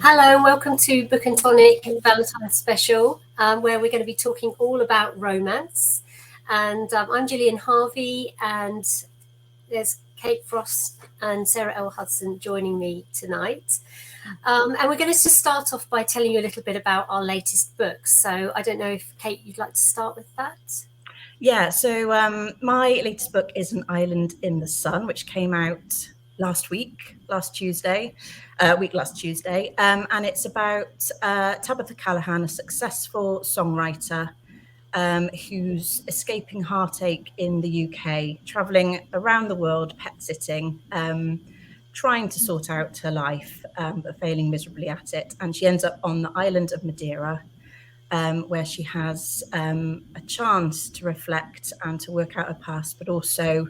Hello and welcome to Book and Tonic Valentine special, where we're going to be talking all about romance. And I'm Gillian Harvey, and there's Kate Frost and Sarah L. Hudson joining me tonight. And we're going to just start off by telling you a little bit about our latest books. So I don't know if, Kate, you'd like to start with that? Yeah, so my latest book is An Island in the Sun, which came out last Tuesday, and it's about Tabitha Callahan, a successful songwriter who's escaping heartache in the UK, travelling around the world, pet sitting, trying to sort out her life, but failing miserably at it. And she ends up on the island of Madeira, where she has a chance to reflect and to work out her past, but also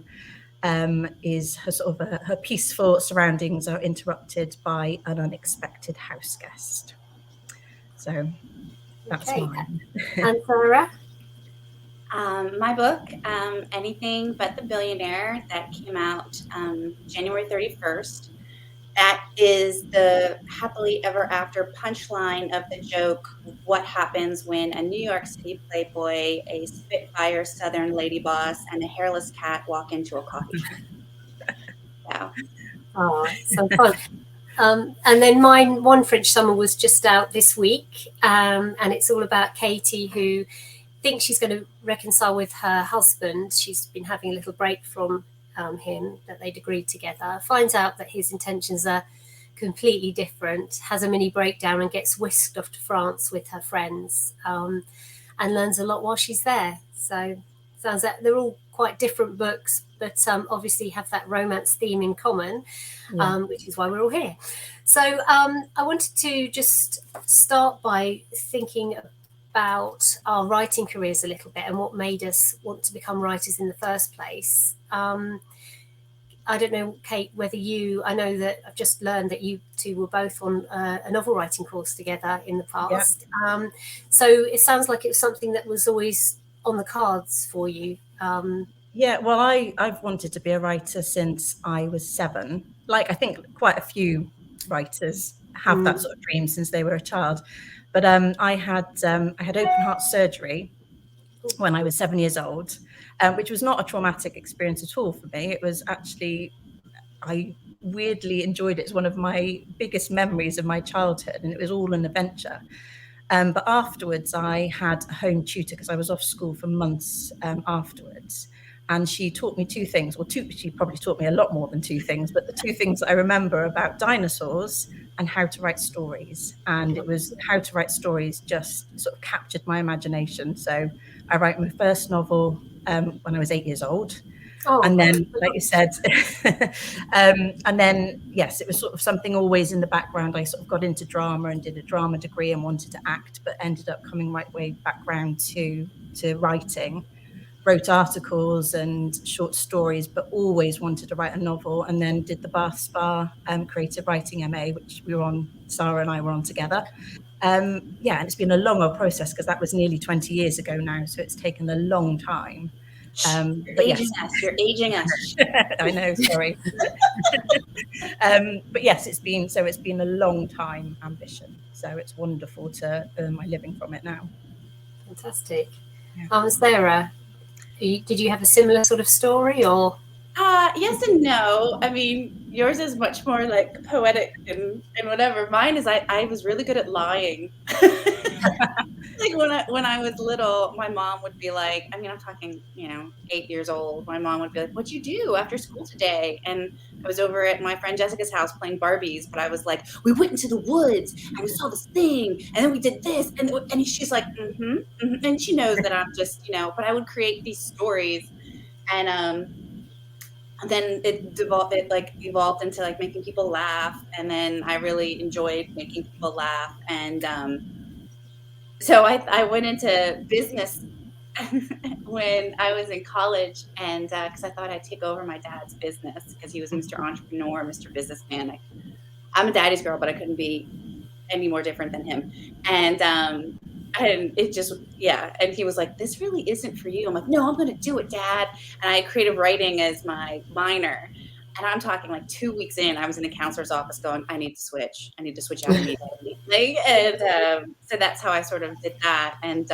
is her peaceful surroundings are interrupted by an unexpected house guest. So that's mine. And Sarah? My book, Anything But the Billionaire, that came out January 31st. That is the happily ever after punchline of the joke, what happens when a New York City playboy, a Spitfire Southern lady boss, and a hairless cat walk into a coffee shop. Wow. Oh, so fun. And then mine, One French Summer, was just out this week, and it's all about Katie, who thinks she's going to reconcile with her husband. She's been having a little break from him, that they'd agreed together, finds out that his intentions are completely different, has a mini breakdown and gets whisked off to France with her friends, and learns a lot while she's there. So sounds like they're all quite different books, but obviously have that romance theme in common, which is why we're all here. So I wanted to just start by thinking about our writing careers a little bit and what made us want to become writers in the first place. I don't know, Kate, whether I know that I've just learned that you two were both on a novel writing course together in the past. Yeah. So it sounds like it was something that was always on the cards for you. Yeah, well, I've wanted to be a writer since I was 7. Like, I think quite a few writers have that sort of dream since they were a child. But I had open heart surgery when I was 7 years old, which was not a traumatic experience at all for me. It was actually, I weirdly enjoyed it. It's one of my biggest memories of my childhood, and it was all an adventure. But afterwards, I had a home tutor because I was off school for months afterwards. And she taught me 2 things. Well, she probably taught me a lot more than 2 things, but the 2 things that I remember about dinosaurs and how to write stories. And it was how to write stories just sort of captured my imagination. So I wrote my first novel when I was 8 years old. Oh, and then, like you said, and then, yes, it was sort of something always in the background. I sort of got into drama and did a drama degree and wanted to act, but ended up coming right way back round to writing. Wrote articles and short stories, but always wanted to write a novel, and then did the Bath Spa creative writing MA, which Sarah and I were on together. And it's been a long old process because that was nearly 20 years ago now, so it's taken a long time. You're aging us. I know, sorry. But yes, it's been a long time ambition. So it's wonderful to earn my living from it now. Fantastic. Yeah. Sarah, did you have a similar sort of story, or? Yes and no. I mean, yours is much more like poetic and whatever. Mine is I was really good at lying. Like when I was little, my mom would be like, I mean, I'm talking, 8 years old. My mom would be like, "What'd you do after school today?" And I was over at my friend Jessica's house playing Barbies, but I was like, "We went into the woods and we saw this thing, and then we did this," and she's like, and she knows that I'm just, but I would create these stories, and then it evolved into like making people laugh, and then I really enjoyed making people laugh, and so I went into business when I was in college, and because I thought I'd take over my dad's business because he was Mr. Entrepreneur, Mr. Businessman. I'm a daddy's girl, but I couldn't be any more different than him. And it just, and he was like, "This really isn't for you." I'm like, "No, I'm going to do it, Dad." And I had creative writing as my minor. And I'm talking like 2 weeks in, I was in a counselor's office going, I need to switch out immediately. And so that's how I sort of did that. And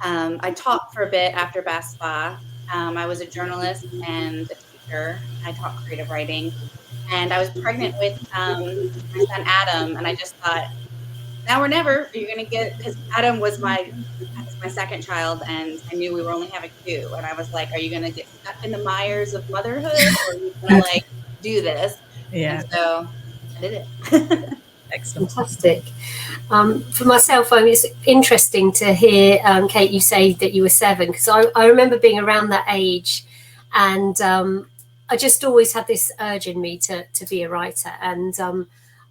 I taught for a bit after BASPA. I was a journalist and a teacher. I taught creative writing. And I was pregnant with my son Adam, and I just thought, now or never, you're going to get, because Adam was my second child, and I knew we were only having 2. And I was like, are you going to get stuck in the mires of motherhood, or are you going to like do this? Yeah. And so I did it. Excellent. Fantastic. For myself, it's interesting to hear, Kate, you say that you were 7, because I remember being around that age, and I just always had this urge in me to be a writer. And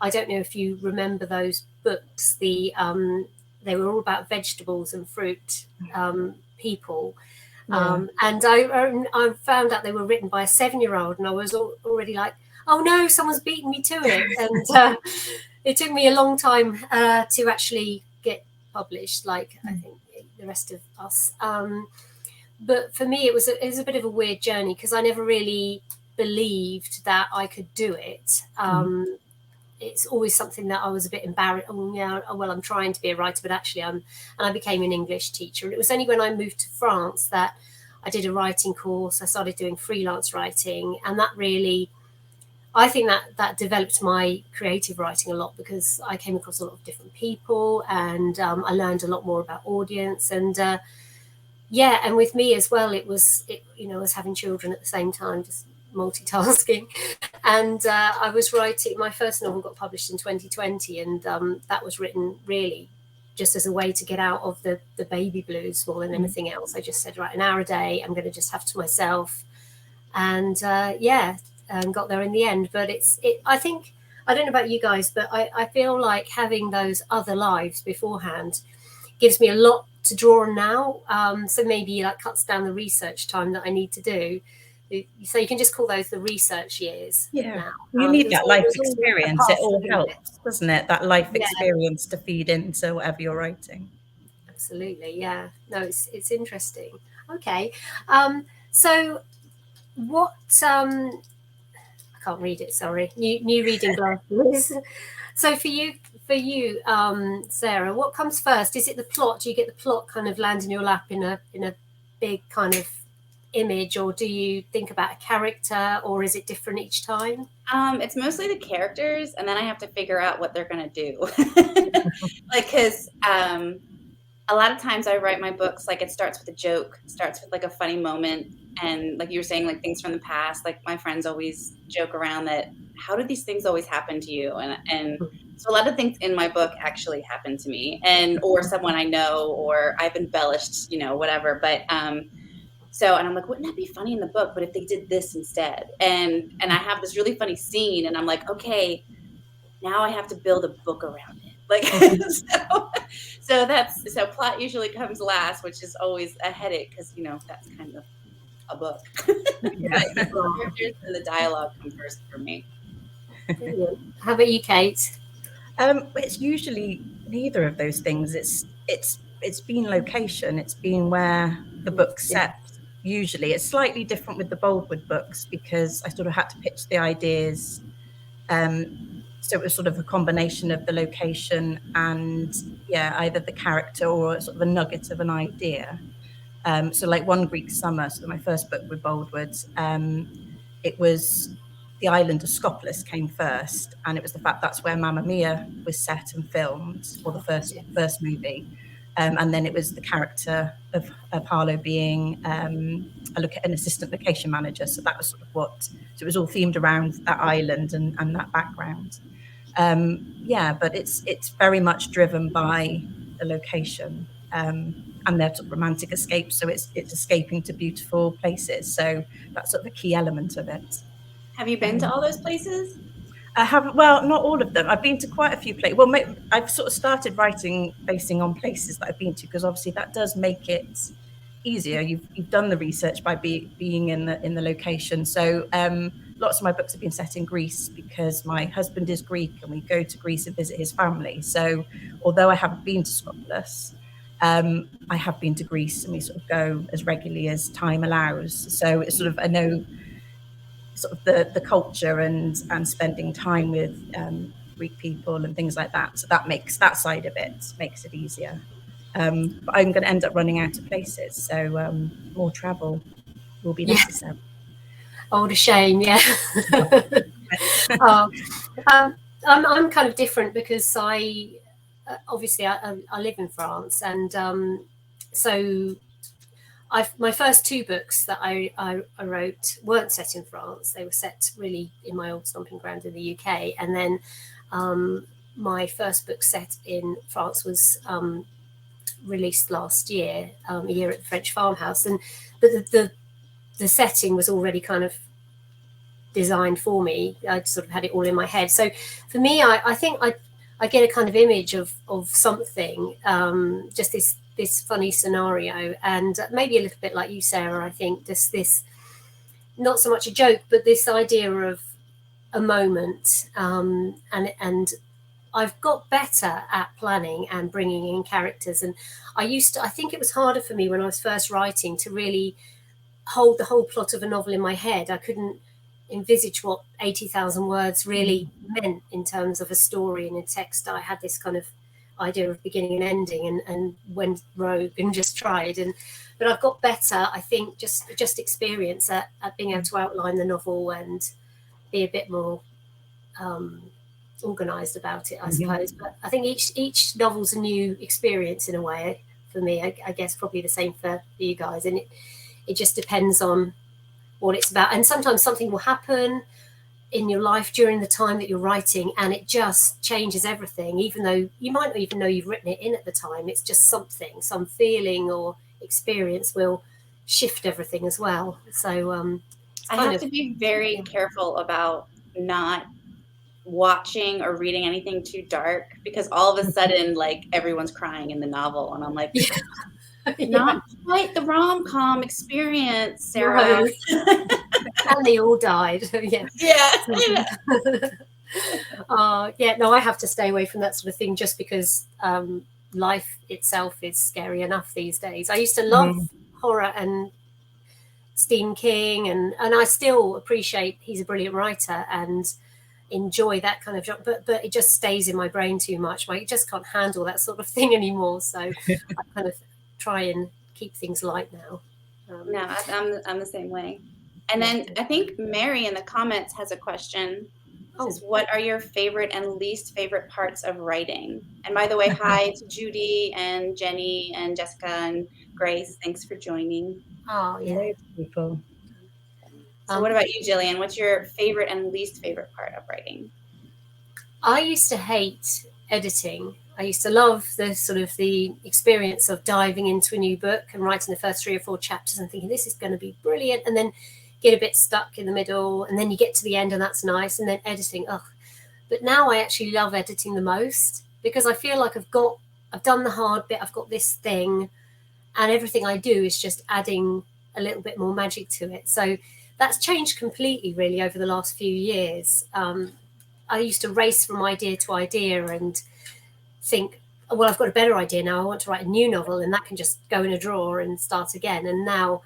I don't know if you remember those books. They were all about vegetables and fruit people. Yeah. And I found out they were written by a 7-year-old, and I was already like, oh no, someone's beaten me to it. And it took me a long time to actually get published, like I think the rest of us. But for me, it was a bit of a weird journey, because I never really believed that I could do it. It's always something that I was a bit embarrassed. Oh, yeah, well, I'm trying to be a writer, but actually and I became an English teacher. And it was only when I moved to France that I did a writing course. I started doing freelance writing, and that really, I think that developed my creative writing a lot, because I came across a lot of different people, and I learned a lot more about audience. And and with me as well, I was having children at the same time, just multitasking. And I was writing, my first novel got published in 2020, and that was written really just as a way to get out of the baby blues more than anything else. I just said, right, an hour a day, I'm going to just have to myself. And got there in the end. But I think, I don't know about you guys, but I feel like having those other lives beforehand gives me a lot to draw on now. So maybe like cuts down the research time that I need to do. So you can just call those the research years. Yeah, now. You need that life experience. It all helps, doesn't it? That life experience to feed into whatever you're writing. Absolutely, yeah. No, it's interesting. Okay, so what? I can't read it. Sorry, new reading glasses. So for you, Sarah, what comes first? Is it the plot? Do you get the plot kind of land in your lap in a big kind of image, or do you think about a character, or is it different each time? It's mostly the characters, and then I have to figure out what they're going to do. Like, because a lot of times I write my books, like it starts with a joke, starts with like a funny moment. And like you were saying, like things from the past, like my friends always joke around that, how do these things always happen to you? And so a lot of things in my book actually happen to me, or someone I know, or I've embellished, whatever. But and I'm like, wouldn't that be funny in the book? But if they did this instead, and I have this really funny scene, and I'm like, okay, now I have to build a book around it. Like, so plot usually comes last, which is always a headache, because that's kind of a book. Yeah. The characters and the dialogue come first for me. How about you, Kate? It's usually neither of those things. It's been location. It's been where the book's set. Usually, it's slightly different with the Boldwood books, because I sort of had to pitch the ideas. So it was sort of a combination of the location and either the character or sort of a nugget of an idea. So like One Greek Summer, so my first book with Boldwood, it was the island of Skopolis came first, and it was the fact that's where Mamma Mia was set and filmed, or the first movie. And then it was the character of Harlow being an assistant location manager. So that was sort of so it was all themed around that island and that background. But it's very much driven by the location and their sort of romantic escape. So it's escaping to beautiful places. So that's sort of a key element of it. Have you been to all those places? I haven't. Well, not all of them. I've been to quite a few places. Well, I've sort of started writing basing on places that I've been to, because obviously that does make it easier. You've done the research by being in the location. So lots of my books have been set in Greece, because my husband is Greek and we go to Greece and visit his family. So although I haven't been to Skopolis, I have been to Greece, and we sort of go as regularly as time allows. So it's sort of, I know sort of the culture and spending time with Greek people and things like that. So that makes that side of it makes it easier. But I'm going to end up running out of places, so more travel will be necessary. Oh, what a shame! Yeah. I'm kind of different because I obviously I live in France, and so my first two books that I wrote weren't set in France. They were set really in my old stomping ground in the UK. And then my first book set in France was released last year, A Year at the French Farmhouse. And the setting was already kind of designed for me. I sort of had it all in my head. So for me, I think I get a kind of image of something, just this funny scenario, and maybe a little bit like you, Sarah. I think this not so much a joke, but this idea of a moment, and I've got better at planning and bringing in characters. And I think it was harder for me when I was first writing to really hold the whole plot of a novel in my head. I couldn't envisage what 80,000 words really meant in terms of a story and a text. I had this kind of idea of beginning and ending, and went rogue and just tried. But I've got better, I think, just experience at being able to outline the novel and be a bit more organized about it, I suppose. But I think each novel's a new experience in a way for me. I guess probably the same for you guys, and it just depends on what it's about. And sometimes something will happen in your life during the time that you're writing, and it just changes everything, even though you might not even know you've written it in at the time. It's just some feeling or experience will shift everything as well. So I have to be very careful about not watching or reading anything too dark, because all of a sudden, like, everyone's crying in the novel, and I'm like, not quite the rom-com experience, Sarah. And they all died. Yeah. No, I have to stay away from that sort of thing, just because life itself is scary enough these days. I used to love horror and Stephen King, and I still appreciate he's a brilliant writer and enjoy that kind of job, but it just stays in my brain too much. I just can't handle that sort of thing anymore. So I kind of try and keep things light now. No, I'm the same way. And then I think Mary in the comments has a question. Says, what are your favorite and least favorite parts of writing? And by the way, hi to Judy and Jenny and Jessica and Grace. Thanks for joining. Oh, yeah. People. So what about you, Jillian? What's your favorite and least favorite part of writing? I used to hate editing. I used to love the experience of diving into a new book and writing the first 3 or 4 chapters and thinking this is going to be brilliant, and then get a bit stuck in the middle, and then you get to the end and that's nice, and then editing, But now I actually love editing the most, because I feel like I've done the hard bit, I've got this thing, and everything I do is just adding a little bit more magic to it. So that's changed completely, really, over the last few years. I used to race from idea to idea and think, well, I've got a better idea now, I want to write a new novel, and that can just go in a drawer and start again. And now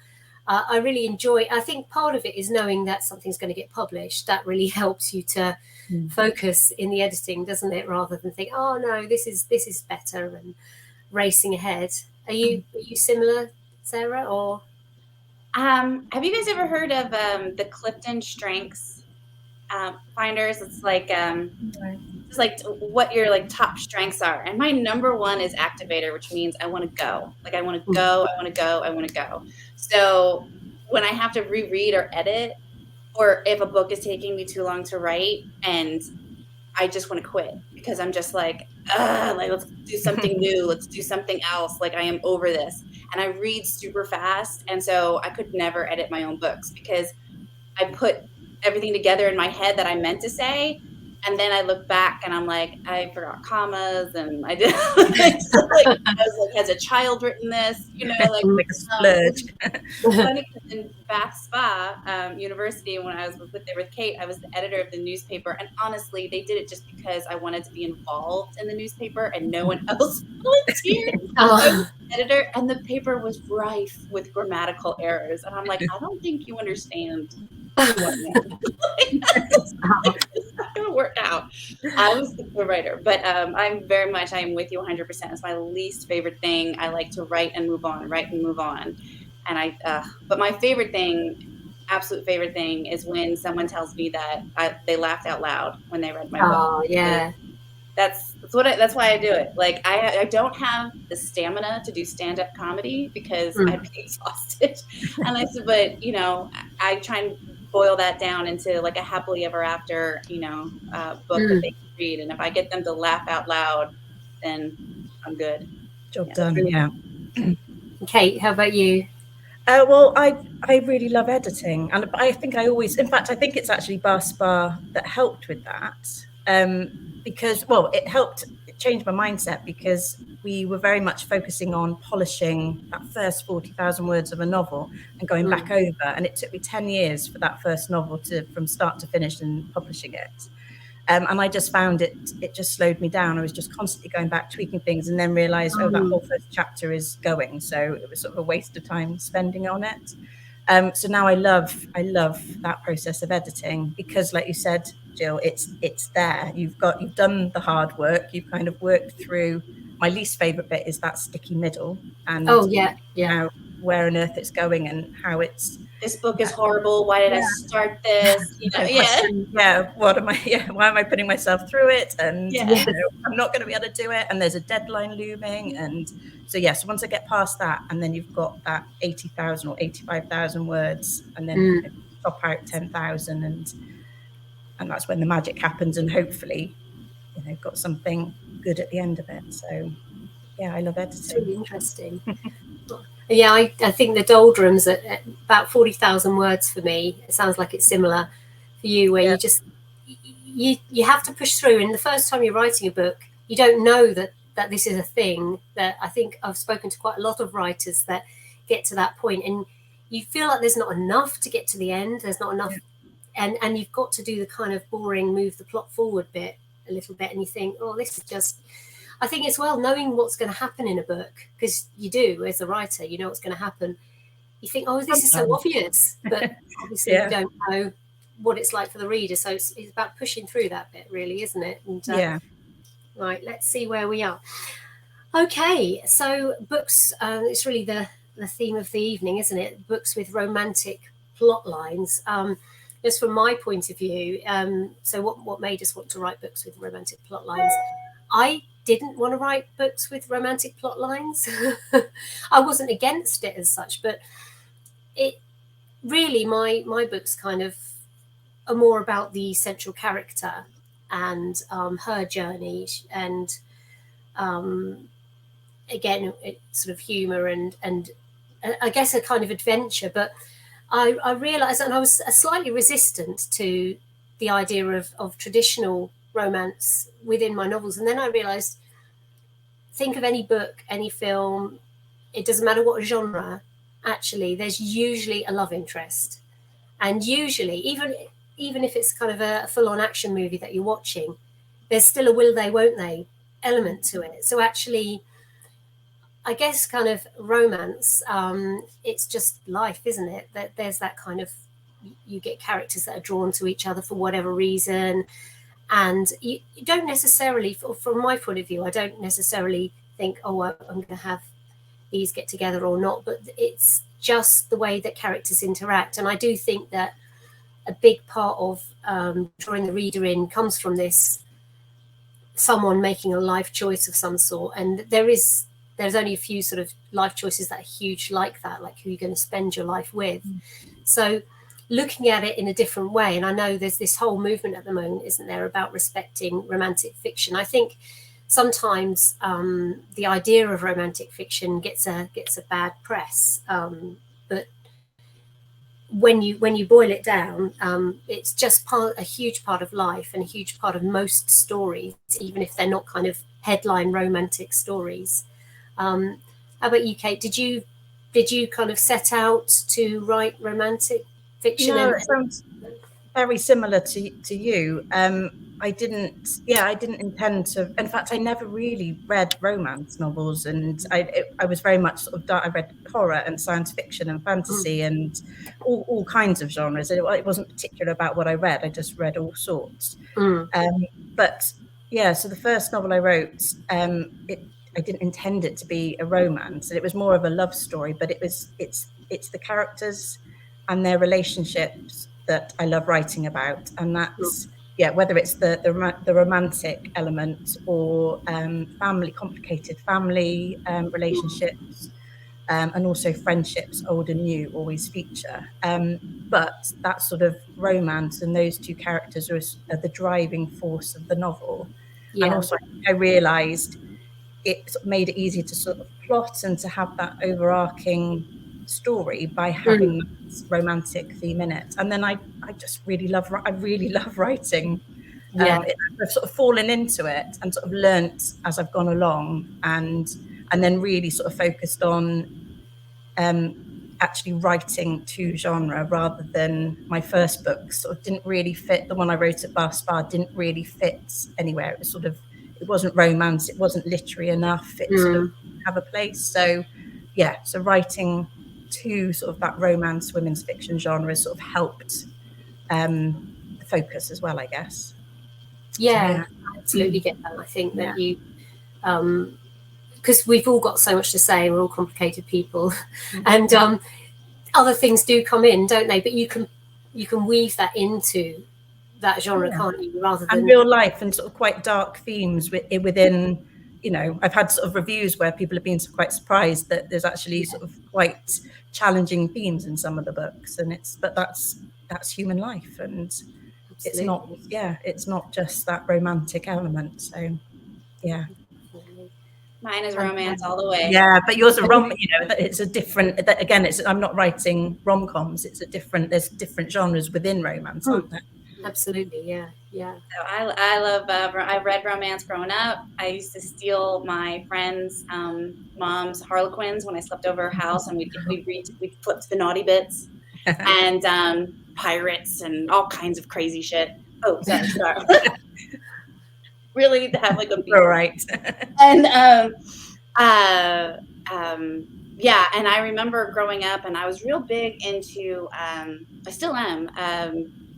I really enjoy, I think part of it is knowing that something's going to get published. That really helps you to focus in the editing, doesn't it? Rather than think, oh no, this is better, and racing ahead. Are you similar, Sarah? Or have you guys ever heard of the Clifton Strengths finders? It's like it's like what your like top strengths are. And my number one is activator, which means I want to go. Like I want to go, I want to go, I want to go. So when I have to reread or edit, or if a book is taking me too long to write and I just want to quit, because I'm just like let's do something new, let's do something else. Like I am over this. And I read super fast. And so I could never edit my own books, because I put everything together in my head that I meant to say. And then I look back and I'm like, I forgot commas, and I did I was like, has a child written this? You know, like a splurge. Funny, in Bath Spa University, when I was there with Kate, I was the editor of the newspaper, and honestly, they did it just because I wanted to be involved in the newspaper, and no one else volunteered. I was the editor, and the paper was rife with grammatical errors, and I'm like, I don't think you understand It's not going to work out. I'm a super writer, but I'm with you 100%. It's my least favorite thing. I like to write and move on, write and move on. And but my favorite thing, absolute favorite thing, is when someone tells me that they laughed out loud when they read my book. Oh, yeah. That's why I do it. Like I don't have the stamina to do stand-up comedy because I'd be exhausted. And I said, but I try and boil that down into like a happily ever after, book that they can read. And if I get them to laugh out loud, then I'm good. Job done. Yeah. Kate, how about you? Well, I really love editing, and I think it's actually Bar Spa that helped with that, because it changed my mindset, because we were very much focusing on polishing that first 40,000 words of a novel and going back over, and it took me 10 years for that first novel from start to finish and publishing it. And I just found it just slowed me down. I was just constantly going back, tweaking things, and then realized, that whole first chapter is going. So it was sort of a waste of time spending on it. So now I love that process of editing, because like you said, Jill, it's there. You've done the hard work. You've kind of worked through. My least favorite bit is that sticky middle, and where on earth it's going and how it's. This book is horrible. Why did I start this? What am I? Why am I putting myself through it? And I'm not going to be able to do it. And there's a deadline looming. And so once I get past that, and then you've got that 80,000 or 85,000 words, and then top out 10,000, and that's when the magic happens. And hopefully, got something good at the end of it. So I love editing. It's really interesting. Yeah, I think the doldrums at about 40,000 words for me. It sounds like it's similar for you, where you just you have to push through. And the first time you're writing a book, you don't know that this is a thing. That I think I've spoken to quite a lot of writers that get to that point, and you feel like there's not enough to get to the end. There's not enough, and you've got to do the kind of boring move the plot forward bit a little bit, and you think, oh, this is just. I think as well, knowing what's going to happen in a book, because you do as a writer, you know what's going to happen. You think, oh, this is so obvious, but obviously you don't know what it's like for the reader. So it's about pushing through that bit, really, isn't it? And, right, let's see where we are. Okay, so books, it's really the theme of the evening, isn't it? Books with romantic plot lines. Just from my point of view, so what made us want to write books with romantic plot lines? I didn't want to write books with romantic plot lines. I wasn't against it as such, but it really, my books kind of are more about the central character and her journey, and again, sort of humor and I guess a kind of adventure. But I realized, and I was slightly resistant to the idea of traditional romance within my novels, and then I realized, think of any book, any film, it doesn't matter what genre, actually there's usually a love interest, and usually even if it's kind of a full-on action movie that you're watching, there's still a will they won't they element to it. So actually, I guess kind of romance, it's just life, isn't it? That there's that kind of, you get characters that are drawn to each other for whatever reason. And you don't necessarily, from my point of view, I don't necessarily think, oh, I'm going to have these get together or not, but it's just the way that characters interact. And I do think that a big part of drawing the reader in comes from this, someone making a life choice of some sort. And there's only a few sort of life choices that are huge like that, like who you're going to spend your life with. So looking at it in a different way. And I know there's this whole movement at the moment, isn't there, about respecting romantic fiction. I think sometimes the idea of romantic fiction gets a bad press, but when you boil it down, it's just a huge part of life and a huge part of most stories, even if they're not kind of headline romantic stories. How about you, Kate? Did you kind of set out to write romantic fiction? No, it sounds very similar to you. I I didn't intend to. In fact, I never really read romance novels, and I was very much sort of, I read horror and science fiction and fantasy and all kinds of genres. It wasn't particular about what I read. I just read all sorts. But yeah, so the first novel I wrote, I didn't intend it to be a romance, and it was more of a love story. But it's the characters and their relationships that I love writing about, and that's whether it's the romantic element or complicated family relationships, and also friendships, old and new, always feature. But that sort of romance and those two characters are the driving force of the novel. And also, I realised it made it easier to sort of plot and to have that overarching story by having this romantic theme in it. And then I just really love writing. I've sort of fallen into it and sort of learnt as I've gone along, and then really sort of focused on actually writing to genre rather than my first book sort of didn't really fit. The one I wrote at Bar Spa didn't really fit anywhere. It was sort of, it wasn't romance, it wasn't literary enough, it sort of didn't have a place. So writing to sort of that romance women's fiction genre sort of helped the focus as well, I guess. I absolutely get that. I think that you because we've all got so much to say, we're all complicated people, and other things do come in, don't they? But you can weave that into that genre, can't you? Rather than real life and sort of quite dark themes within. You know, I've had sort of reviews where people have been quite surprised that there's actually sort of quite challenging themes in some of the books, and that's human life, and it's not just that romantic element. So mine is romance all the way. Yeah, but yours are it's a different. Again, I'm not writing rom-coms. There's different genres within romance, aren't there? Absolutely, yeah. So I love. I read romance growing up. I used to steal my friends' mom's Harlequins when I slept over her house, and we'd flip to the naughty bits, and pirates and all kinds of crazy shit. Oh, sorry. Really need to have like a beat. All right. And and I remember growing up, and I was real big into I still am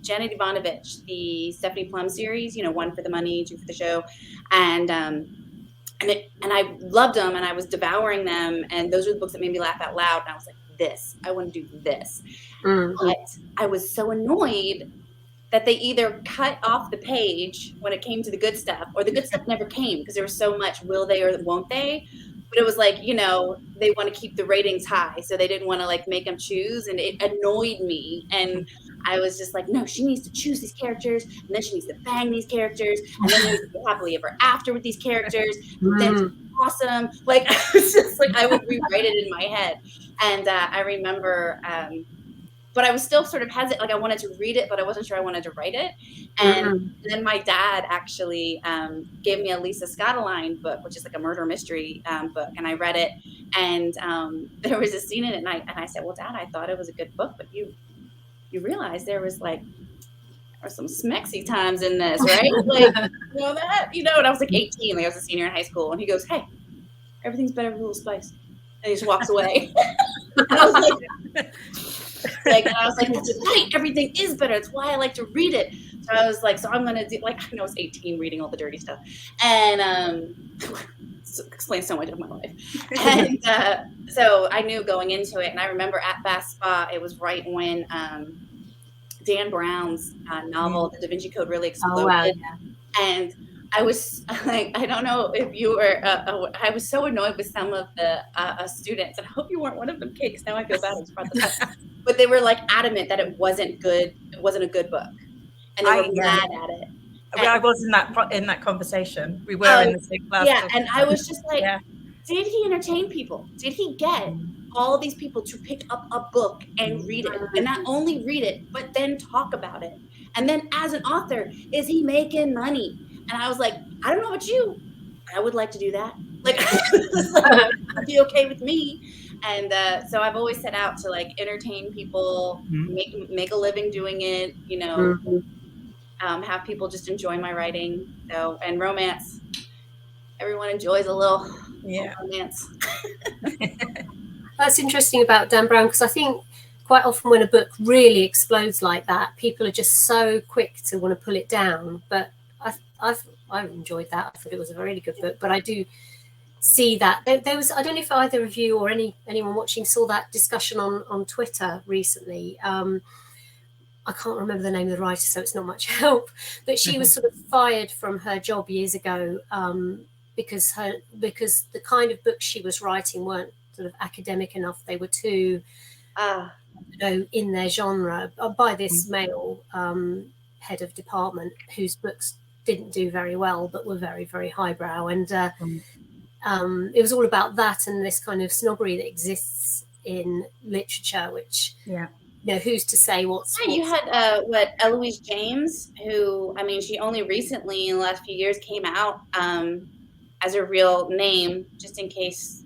Janet Ivanovich, the Stephanie Plum series, One for the Money, Two for the Show, and I loved them, and I was devouring them, and those were the books that made me laugh out loud, and I was like, I want to do this. But I was so annoyed that they either cut off the page when it came to the good stuff, or the good stuff never came because there was so much will they or won't they. But it was like, they want to keep the ratings high, so they didn't want to like make them choose, and it annoyed me. And I was just like, no, she needs to choose these characters, and then she needs to bang these characters, and then she needs to be happily ever after with these characters. Then she's awesome. Like I was just like, I would rewrite it in my head. And I remember but I was still sort of hesitant. Like I wanted to read it, but I wasn't sure I wanted to write it. And then my dad actually gave me a Lisa Scottoline book, which is like a murder mystery book. And I read it, and there was a scene in it, and I said, well, Dad, I thought it was a good book, but you realize there were some smexy times in this, right? Like, that? And I was like 18, like I was a senior in high school. And he goes, hey, everything's better with a little spice. And he just walks away. And I was like, that's right, everything is better. That's why I like to read it. So I was like, I'm gonna do, like, I was 18 reading all the dirty stuff, and explains so much of my life. And so I knew going into it, and I remember at Bass Spa, it was right when Dan Brown's novel, The Da Vinci Code, really exploded. Oh, wow, yeah. And I was like, I don't know if you were, I was so annoyed with some of the students, and I hope you weren't one of them, Kate, because now I feel bad. But they were like adamant that it wasn't good. It wasn't a good book. And they were mad at it. I was in that conversation. We were in the same class. Yeah, and I was just like, did he entertain people? Did he get all these people to pick up a book and read it? And not only read it, but then talk about it. And then as an author, is he making money? And I was like, I don't know about you. I would like to do that. Like, it'd be okay with me. And so I've always set out to like entertain people, make a living doing it, have people just enjoy my writing. So, and romance, everyone enjoys a little romance. That's interesting about Dan Brown, because I think quite often when a book really explodes like that, people are just so quick to want to pull it down. But I've enjoyed that. I thought it was a really good book. But I do see that there was, I don't know if either of you or anyone watching saw that discussion on Twitter recently. I can't remember the name of the writer, so it's not much help. But she was sort of fired from her job years ago because the kind of books she was writing weren't sort of academic enough. They were too, in their genre, by this male head of department whose books didn't do very well, but were very, very highbrow. And it was all about that and this kind of snobbery that exists in literature, which, who's to say what's... You had Eloise James, who, I mean, she only recently in the last few years came out as a real name, just in case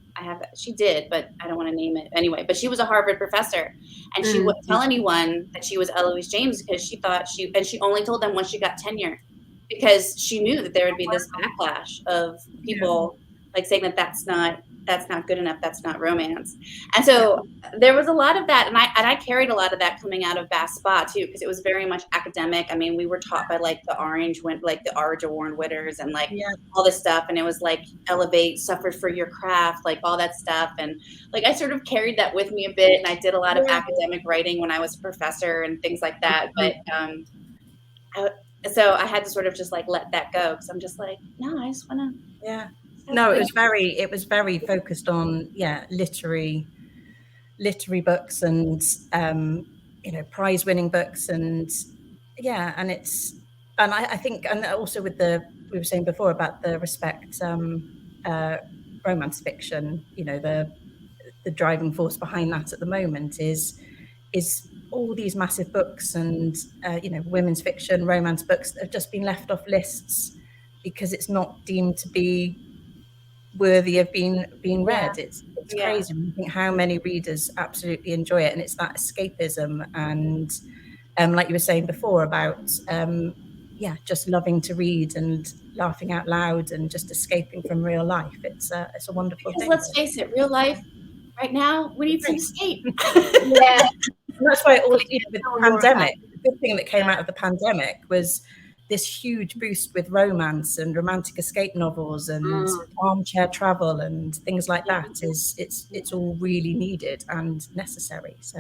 she did, but I don't want to name it anyway. But she was a Harvard professor, and she wouldn't tell anyone that she was Eloise James because she thought she only told them when she got tenure, because she knew that there would be this backlash of people like saying that that's not good enough, that's not romance. And so there was a lot of that, and I carried a lot of that coming out of Bass Spa too, because it was very much academic. I mean, we were taught by like the Orange Warren Witters and like all this stuff, and it was like elevate, suffer for your craft, like all that stuff. And like I sort of carried that with me a bit, and I did a lot of academic writing when I was a professor and things like that. But so I had to sort of just like let that go, because I'm just like, no, I just want to. No, it was very focused on literary books and prize winning books, and I think, and also with we were saying before about the respect romance fiction, the driving force behind that at the moment is all these massive books and women's fiction, romance books that have just been left off lists because it's not deemed to be worthy of being read. It's crazy. I think how many readers absolutely enjoy it, and it's that escapism and like you were saying before about just loving to read and laughing out loud and just escaping from real life. It's a wonderful thing. Let's face it, real life right now, we need some escape. And that's why with the pandemic, the good thing that came out of the pandemic was this huge boost with romance and romantic escape novels and armchair travel and things like that. It's all really needed and necessary. So,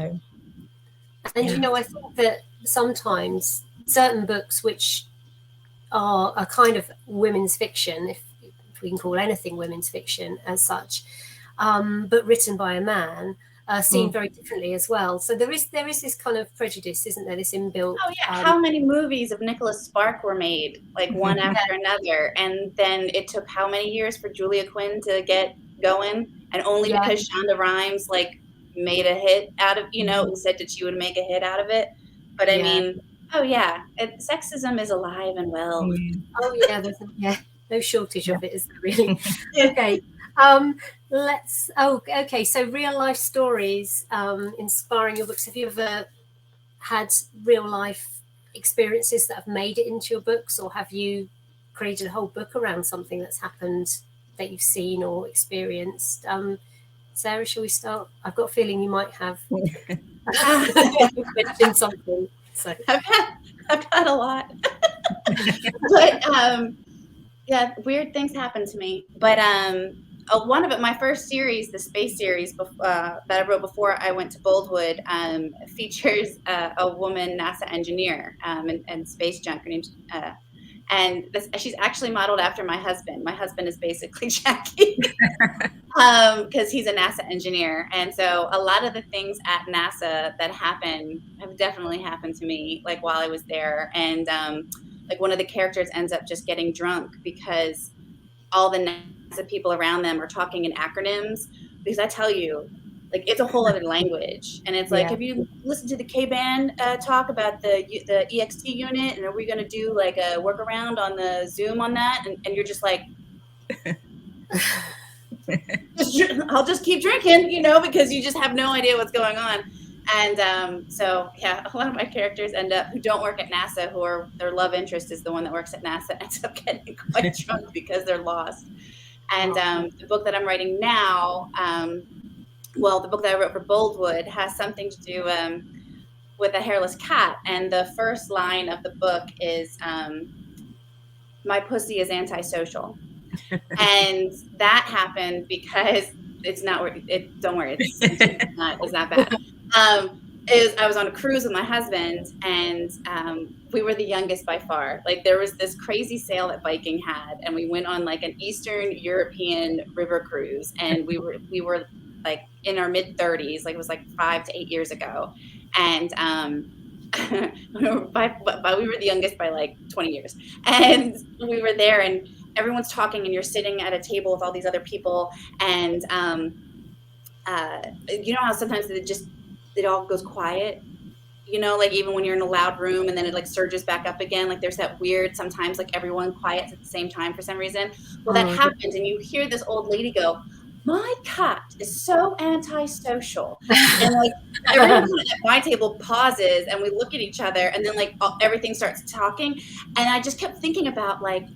and I think that sometimes certain books which are a kind of women's fiction, if we can call anything women's fiction as such, but written by a man, seen very differently as well. So there is this kind of prejudice, isn't there? This inbuilt. Oh yeah, how many movies of Nicholas Spark were made, like one after another, and then it took how many years for Julia Quinn to get going, and only because Shonda Rhimes like made a hit out of, and said that she would make a hit out of it. But I mean, sexism is alive and well. Oh yeah, there's no shortage of it, is there really? Okay. So real life stories inspiring your books. Have you ever had real life experiences that have made it into your books, or have you created a whole book around something that's happened that you've seen or experienced? Sarah, shall we start? I've got a feeling you might have mentioned something. So I've had a lot. But weird things happen to me. But one of it, my first series, the space series that I wrote before I went to Boldwood, features a woman NASA engineer and space junk. Her name's she's actually modeled after my husband. My husband is basically Jackie because he's a NASA engineer. And so a lot of the things at NASA that happen have definitely happened to me, like while I was there. And like one of the characters ends up just getting drunk because all the NASA people around them are talking in acronyms. Because I tell you, like, it's a whole other language. And it's like, have you listened to the K-band talk about the EXT unit? And are we going to do like a workaround on the Zoom on that? And you're just like, I'll just keep drinking, because you just have no idea what's going on. And so, yeah, a lot of my characters who don't work at NASA, their love interest is the one that works at NASA, ends up getting quite drunk because they're lost. And the book that I'm writing now, the book that I wrote for Boldwood has something to do with a hairless cat. And the first line of the book is, "My pussy is antisocial." And that happened because don't worry, it's not bad. I was on a cruise with my husband, and we were the youngest by far. Like, there was this crazy sale that Viking had, and we went on like an Eastern European river cruise, and we were like in our mid 30s, like it was like 5 to 8 years ago, and we were the youngest by like 20 years, and we were there, and everyone's talking, and you're sitting at a table with all these other people, and you know how sometimes it all goes quiet, like even when you're in a loud room and then it like surges back up again, like there's that weird, sometimes like everyone quiets at the same time for some reason. Well, that happens, and you hear this old lady go, "My cat is so antisocial." And like everyone at my table pauses, and we look at each other, and then like everything starts talking. And I just kept thinking about like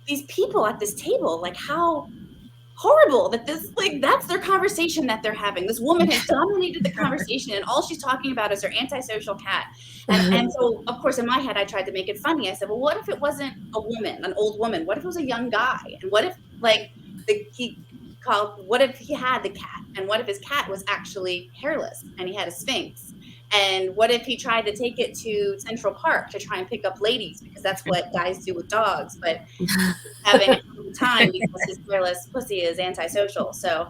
these people at this table, like how horrible that that's their conversation that they're having. This woman has dominated the conversation, and all she's talking about is her antisocial cat. And so, of course, in my head, I tried to make it funny. I said, well, what if it wasn't a woman, an old woman? What if it was a young guy? And what if what if he had the cat, and what if his cat was actually hairless and he had a Sphinx? And what if he tried to take it to Central Park to try and pick up ladies, because that's what guys do with dogs, but having a time because his hairless pussy is antisocial. So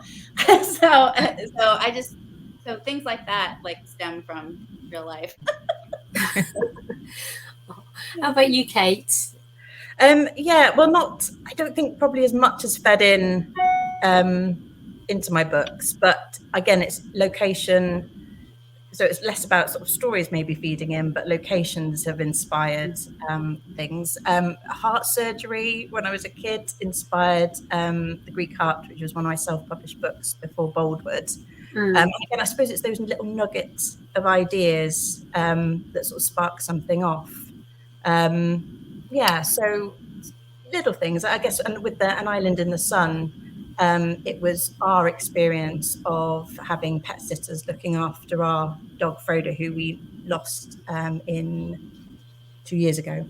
things like that like stem from real life. How about you, Kate? Yeah, well, I don't think probably as much as fed in into my books, but again, it's location. So it's less about sort of stories maybe feeding in, but locations have inspired things. Heart surgery, when I was a kid, inspired The Greek Heart, which was one of my self-published books before Boldwood. Again, I suppose it's those little nuggets of ideas that sort of spark something off. Yeah, so little things, I guess. And with An Island in the Sun, it was our experience of having pet sitters looking after our dog Frodo, who we lost in 2 years ago.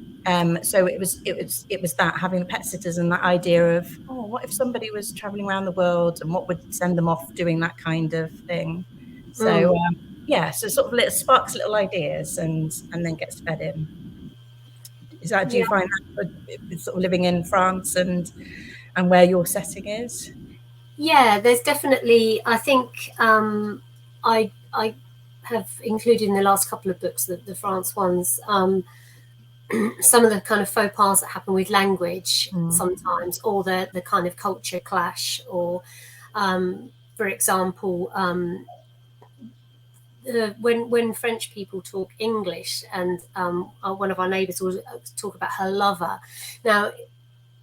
So it was that, having the pet sitters, and that idea of, oh, what if somebody was traveling around the world, and what would send them off doing that kind of thing? So yeah, so sort of sparks little ideas, and then gets fed in. Do you find that sort of living in France and where your setting is? Yeah, there's definitely, I think I have included in the last couple of books, the France ones, some of the kind of faux pas that happen with language sometimes, or the kind of culture clash, or for example, when French people talk English, and one of our neighbours will talk about her lover. Now,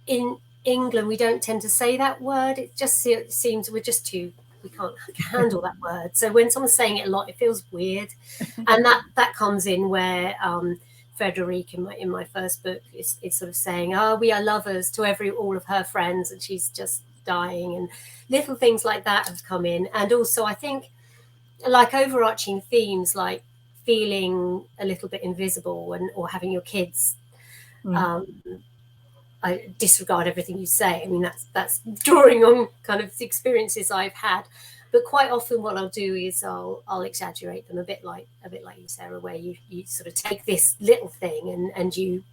in England, we don't tend to say that word. It just seems we can't handle that word. So when someone's saying it a lot, it feels weird. And that comes in where Frederique in my first book is sort of saying, "Oh, we are lovers" to all of her friends, and she's just dying, and little things like that have come in. And also, I think, like overarching themes like feeling a little bit invisible, or having your kids I disregard everything you say. I mean, that's drawing on kind of the experiences I've had, but quite often what I'll do is I'll exaggerate them a bit like you, Sarah, where you sort of take this little thing and you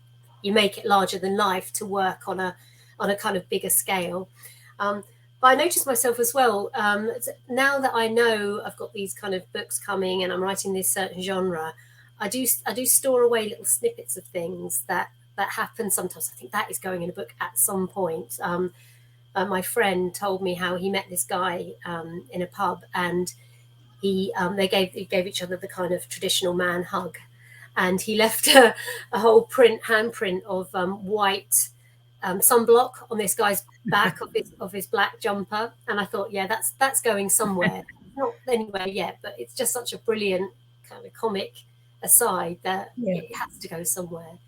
make it larger than life to work on a kind of bigger scale. But I noticed myself as well, now that I know I've got these kind of books coming and I'm writing this certain genre, I do store away little snippets of things that happen sometimes. I think that is going in a book at some point. My friend told me how he met this guy in a pub, and they gave each other the kind of traditional man hug, and he left a whole handprint of white sunblock on this guy's back of his black jumper. And I thought, yeah, that's going somewhere. Not anywhere yet, but it's just such a brilliant kind of comic aside, that it has to go somewhere.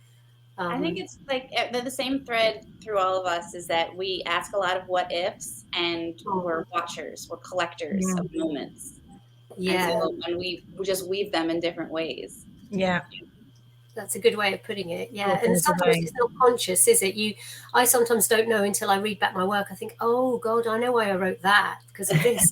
I think it's like the same thread through all of us is that we ask a lot of what ifs, and we're watchers, we're collectors of moments. Yeah. And so, and we just weave them in different ways. Yeah. That's a good way of putting it. Yeah. And sometimes it's not conscious, is it? I sometimes don't know until I read back my work. I think, oh God, I know why I wrote that, because of this.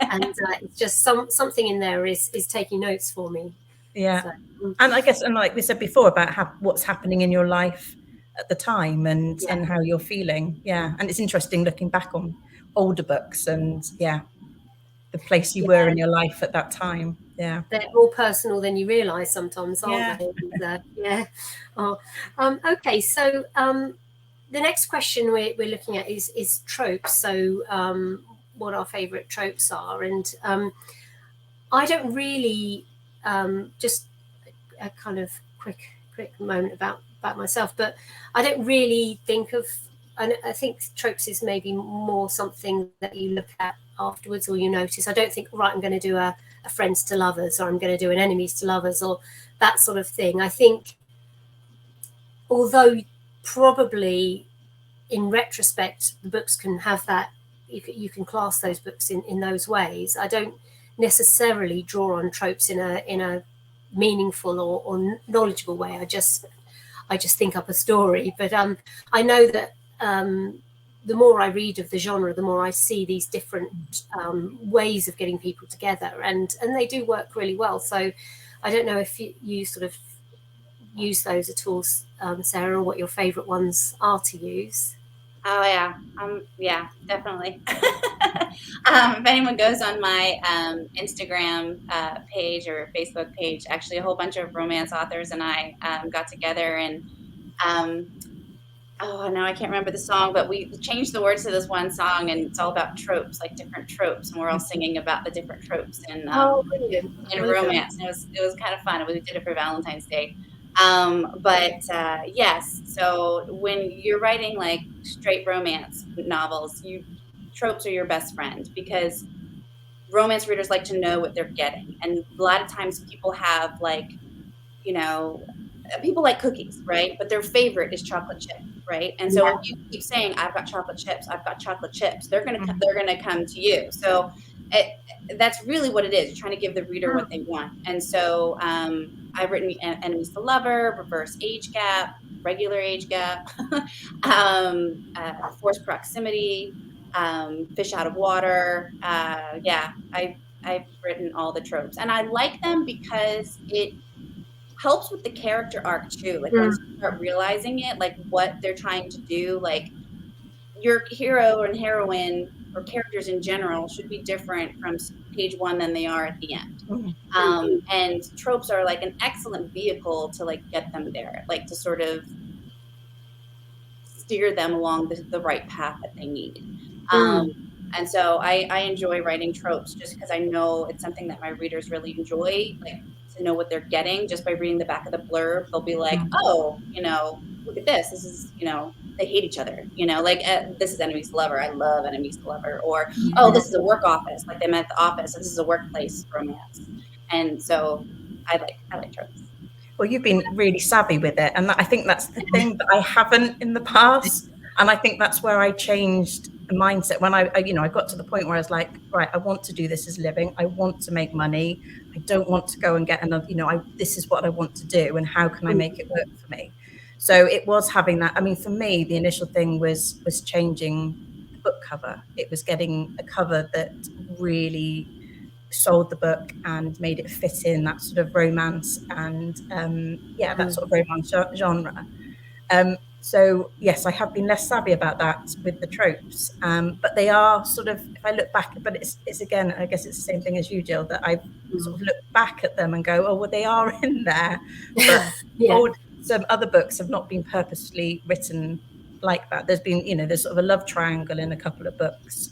And it's just something in there is taking notes for me. Yeah. So. And I guess, and like we said before about what's happening in your life at the time and how you're feeling. Yeah. And it's interesting looking back on older books and the place you were in your life at that time. Yeah. They're more personal than you realise sometimes, aren't they? Yeah. Oh. Okay, so the next question we're looking at is tropes. So what our favourite tropes are. And I don't really, just a kind of quick moment about myself, but I don't really think of, I think tropes is maybe more something that you look at afterwards or you notice. I don't think, right, I'm going to do a friends to lovers, or I'm going to do an enemies to lovers, or that sort of thing. I think, although probably in retrospect the books can have that, you can class those books in those ways, I don't necessarily draw on tropes in a meaningful or knowledgeable way. I just think up a story. But I know that the more I read of the genre, the more I see these different ways of getting people together, and they do work really well. So I don't know if you sort of use those at all, Sarah, or what your favourite ones are to use. Oh yeah, definitely. If anyone goes on my Instagram page or Facebook page, actually a whole bunch of romance authors and I got together and oh, no, I can't remember the song, but we changed the words to this one song, and it's all about tropes, like different tropes, and we're all singing about the different tropes in romance. And it was kind of fun. We did it for Valentine's Day. Yes, so when you're writing like straight romance novels, tropes are your best friend, because romance readers like to know what they're getting. And a lot of times people have like, people like cookies, right? But their favorite is chocolate chip, right? And so if you keep saying, I've got chocolate chips, they're gonna come to you. So that's really what it is. You're trying to give the reader what they want. And so I've written enemies to lover, reverse age gap, regular age gap, forced proximity, fish out of water. I've written all the tropes, and I like them because it helps with the character arc too. Like once you start realizing it, like what they're trying to do, like your hero and heroine or characters in general should be different from page one than they are at the end. And tropes are like an excellent vehicle to like get them there, like to sort of steer them along the right path that they need. And so I enjoy writing tropes just because I know it's something that my readers really enjoy, like to know what they're getting just by reading the back of the blurb. They'll be like, oh, look at this. This is, they hate each other, like this is enemies to lover. I love enemies to lover. Or, oh, this is a work office. Like they met at the office. This is a workplace romance. And so I like tropes. Well, you've been really savvy with it. And I think that's the thing that I haven't in the past. And I think that's where I changed the mindset when I got to the point where I was like, right, I want to do this as a living. I want to make money. I don't want to go and get another, this is what I want to do. And how can I make it work for me? So it was having that. I mean, for me, the initial thing was changing the book cover. It was getting a cover that really sold the book and made it fit in that sort of romance and that sort of romance genre. So yes, I have been less savvy about that with the tropes, but they are sort of, if I look back, but it's again, I guess it's the same thing as you, Jill, that I sort of look back at them and go, oh, well, they are in there. But some other books have not been purposely written like that. There's been, there's sort of a love triangle in a couple of books.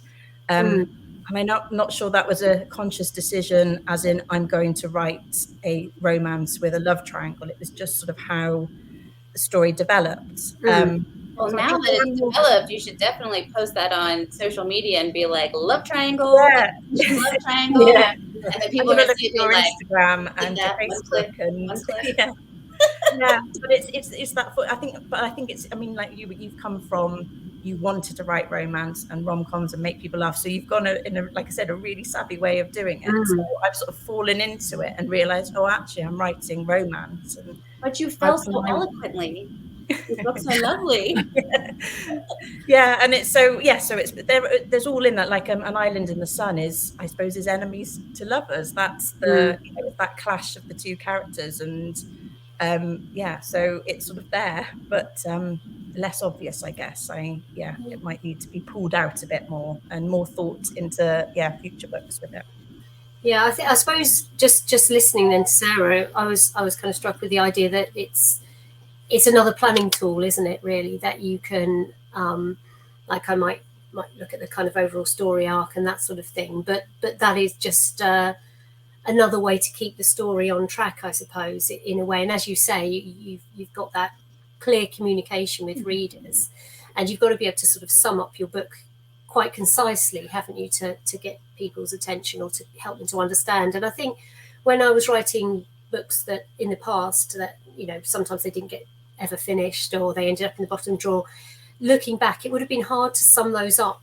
And I'm not sure that was a conscious decision, as in I'm going to write a romance with a love triangle. It was just sort of how the story developed. Well, now that it's developed, you should definitely post that on social media and be like, love triangle, love triangle. Yeah. And then people are going to going look to see at your like, Instagram and your Facebook one click. Yeah. Yeah, but it's that. I think it's. I mean, like you've come from. You wanted to write romance and rom-coms and make people laugh, so you've gone in a, like I said, a really savvy way of doing it. So I've sort of fallen into it and realised, oh, actually, I'm writing romance. But you fell so eloquently. Your books are lovely. Yeah, and it's so it's there's all in that, like An Island in the Sun is, I suppose, is enemies to lovers. That's the that clash of the two characters, and so it's sort of there, but less obvious, I guess. It might need to be pulled out a bit more and more thought into future books with it. Yeah, I suppose just listening then to Sarah, I was kind of struck with the idea that it's another planning tool, isn't it? Really, that you can like I might look at the kind of overall story arc and that sort of thing, but that is just another way to keep the story on track, I suppose, in a way. And as you say, you've got that clear communication with readers, and you've got to be able to sort of sum up your book quite concisely, haven't you, to get people's attention or to help them to understand. And I think when I was writing books that in the past that, you know, sometimes they didn't get ever finished or they ended up in the bottom drawer, looking back, it would have been hard to sum those up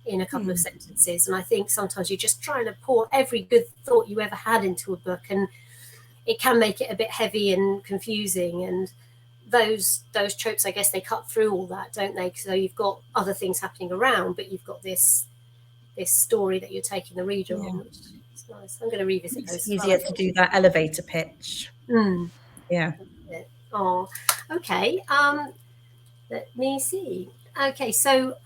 in a couple of sentences. And I think sometimes you're just trying to pour every good thought you ever had into a book, and it can make it a bit heavy and confusing. And those tropes, I guess, they cut through all that, don't they? So you've got other things happening around, but you've got this story that you're taking the reader on, which is nice. I'm going to revisit those. It's easier to do that elevator pitch. Yeah. Oh, okay. Let me see. Okay, so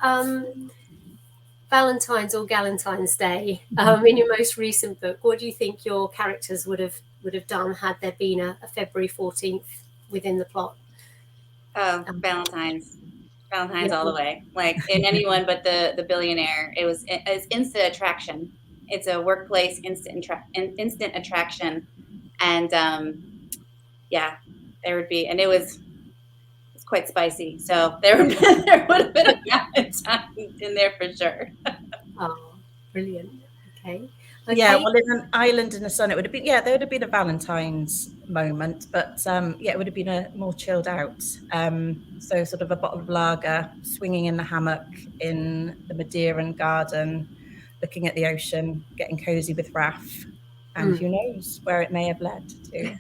Valentine's or Galentine's Day, in your most recent book, what do you think your characters would have done had there been a February 14th within the plot? Valentine's all the way. Like in anyone but the billionaire, it's instant attraction. It's a workplace instant attraction, and there would be, and it's quite spicy. So there would have been a Valentine in there for sure. Oh, brilliant. Okay. Yeah, well, in An Island in the Sun, it would have been, there would have been a Valentine's moment, but it would have been a more chilled out. So sort of a bottle of lager, swinging in the hammock in the Madeiran garden, looking at the ocean, getting cozy with Raph, and who knows where it may have led to.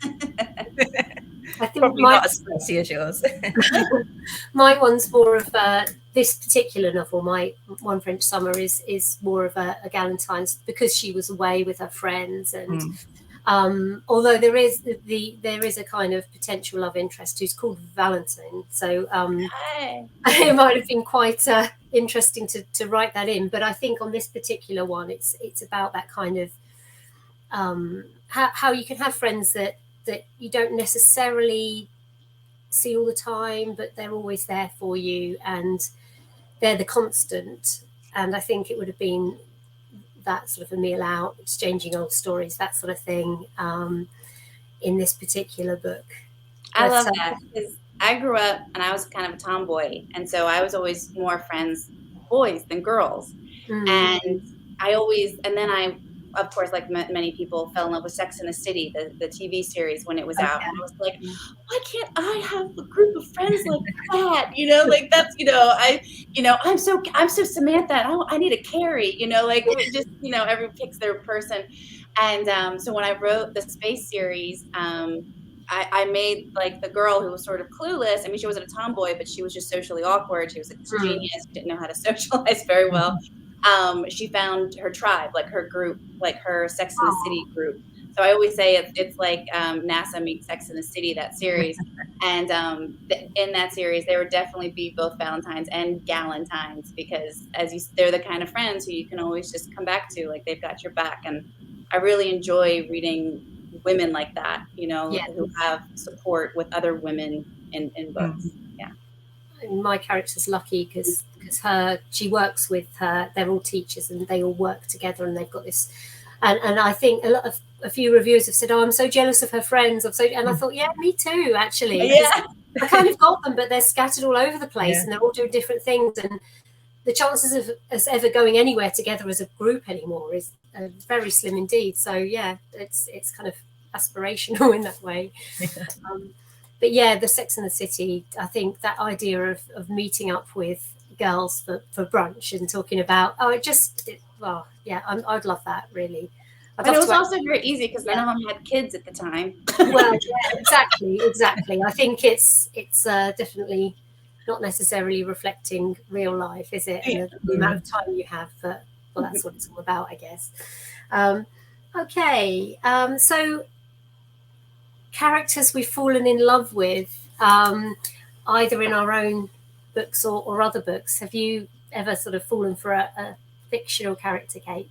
I think probably not as spicy as yours. My one's more of this particular novel. My One French Summer is more of a Galentine's, because she was away with her friends, and although there is a kind of potential love interest who's called Valentine, so it might have been quite interesting to write that in. But I think on this particular one, it's about that kind of how you can have friends that you don't necessarily see all the time, but they're always there for you, and they're the constant. And I think it would have been that sort of a meal out, exchanging old stories, that sort of thing, in this particular book. I love that, because I grew up and I was kind of a tomboy, and so I was always more friends boys than girls. And then I, of course, like many people, fell in love with Sex and the City, the TV series, when it was out. And I was like, why can't I have a group of friends like that? You know, like that's, I'm so Samantha. I need a Carrie, like it just, everyone picks their person. And so when I wrote the space series, I made like the girl who was sort of clueless. I mean, she wasn't a tomboy, but she was just socially awkward. She was a genius, didn't know how to socialize very well. She found her tribe, like her group, like her Sex and the City group. So I always say it's like NASA meets Sex and the City, that series. And in that series, there would definitely be both Valentines and Galentines, because they're the kind of friends who you can always just come back to, like they've got your back. And I really enjoy reading women like that, who have support with other women in books. Yeah. My character's lucky because she works with her. They're all teachers and they all work together, and they've got this. And I think a few reviewers have said, "Oh, I'm so jealous of her friends." And I thought, yeah, me too, actually. Yeah. I kind of got them, but they're scattered all over the place, Yeah. and they're all doing different things. And the chances of us ever going anywhere together as a group anymore is very slim indeed. So yeah, it's kind of aspirational in that way. Yeah. But yeah, the Sex and the City, I think that idea of meeting up with girls for brunch and talking about, I'd love that, really. And it was also very easy because none of them had kids at the time. Well, yeah, exactly. I think it's definitely not necessarily reflecting real life, is it? And the amount of time you have, but well, that's what it's all about, I guess. Okay, so characters we've fallen in love with, either in our own books or other books. Have you ever sort of fallen for a fictional character, Kate?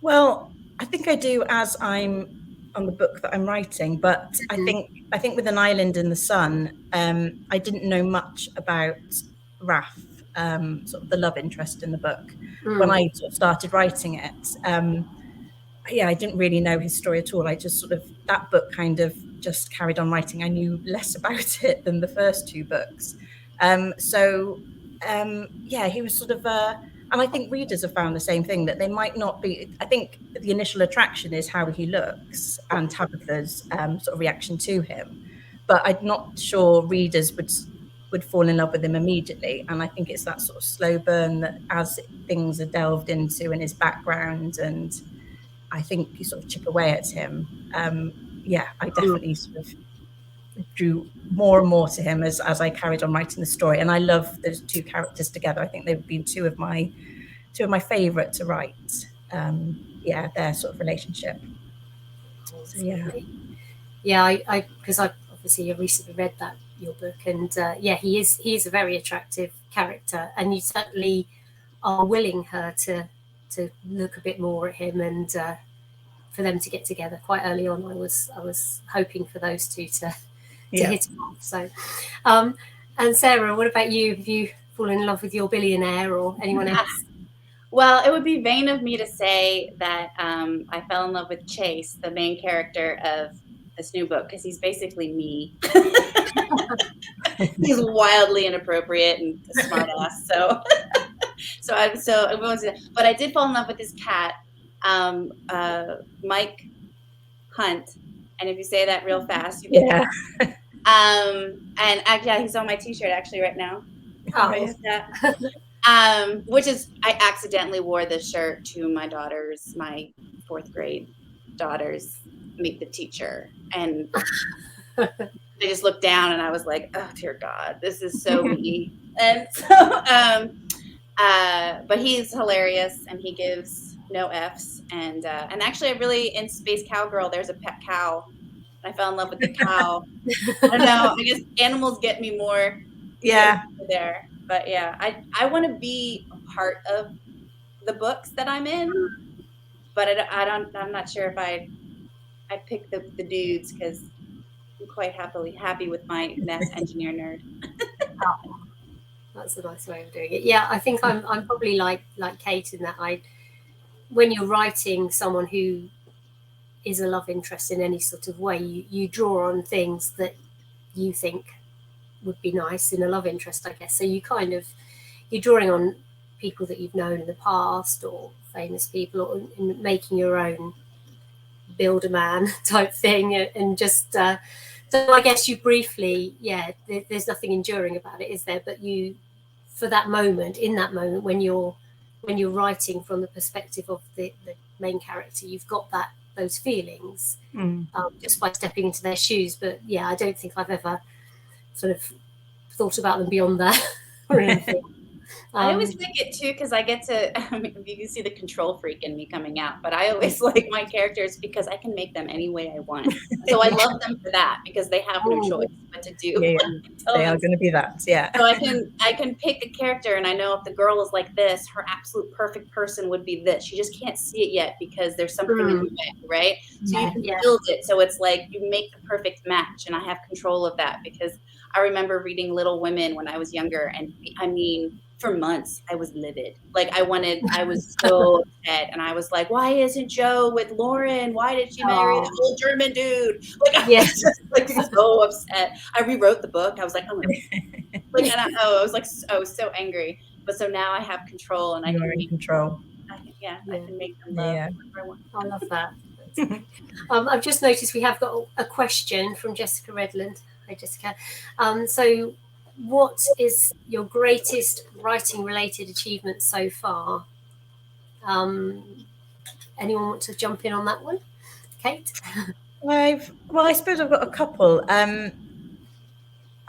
Well, I think I do as I'm on the book that I'm writing, but I think with An Island in the Sun, I didn't know much about Raf, sort of the love interest in the book, when I sort of started writing it. I didn't really know his story at all. I just sort of, that book kind of just carried on writing. I knew less about it than the first two books. He was sort of and I think readers have found the same thing, that they might not be, I think the initial attraction is how he looks and Tabitha's sort of reaction to him. But I'm not sure readers would fall in love with him immediately. And I think it's that sort of slow burn that as things are delved into in his background, and I think you sort of chip away at him. I definitely sort of drew more and more to him as I carried on writing the story. And I love those two characters together. I think they've been two of my favorite to write. Their sort of relationship. So I because I obviously recently read your book, and he is a very attractive character, and you certainly are willing her to look a bit more at him, and for them to get together quite early on. I was hoping for those two to hit him off. So, and Sarah, what about you? Have you fallen in love with your billionaire or anyone else? Well, it would be vain of me to say that I fell in love with Chase, the main character of this new book, because he's basically me. He's wildly inappropriate and a smart ass. But I did fall in love with his cat, Mike Hunt. And if you say that real fast, you get that. And actually, he's on my T-shirt actually right now. Which is, I accidentally wore this shirt to my 4th grade daughter's Meet the Teacher, and they just looked down, and I was like, oh dear God, this is so me. And so, but he's hilarious, and he gives no F's, and actually, I really, in Space Cowgirl, there's a pet cow. I fell in love with the cow. I don't know. I guess animals get me more. There. But yeah, I want to be a part of the books that I'm in, but I'm not sure if I pick the dudes, because I'm quite happy with my math engineer nerd. That's a nice way of doing it. Yeah, I think I'm probably like Kate in that when you're writing someone who is a love interest in any sort of way, you draw on things that you think would be nice in a love interest, I guess. So you're drawing on people that you've known in the past, or famous people, or in making your own Build-A-Man type thing, and just so I guess you briefly, there's nothing enduring about it, is there? But you, for that moment, in that moment when you're writing from the perspective of the main character, you've got those feelings just by stepping into their shoes. But yeah, I don't think I've ever sort of thought about them beyond that or anything. I always think it too, because I get to, you can see the control freak in me coming out, but I always like my characters because I can make them any way I want. So I love them for that, because they have no choice but to do. They are going to be that, So I can pick a character, and I know if the girl is like this, her absolute perfect person would be this. She just can't see it yet because there's something in the way, right? So you can build it. So it's like you make the perfect match, and I have control of that, because I remember reading Little Women when I was younger, and I mean, for months, I was livid. Like I was so upset. And I was like, why isn't Joe with Lauren? Why did she marry the old German dude? Like I was just like so upset. I rewrote the book. I was like, oh, like, and I was so angry. But so now I have control and You're in control. I can make them love whatever I want. I love that. I've just noticed we have got a question from Jessica Redland. Hi, Jessica. So what is your greatest writing related achievement so far? Anyone want to jump in on that one? Kate? Well, I suppose I've got a couple. I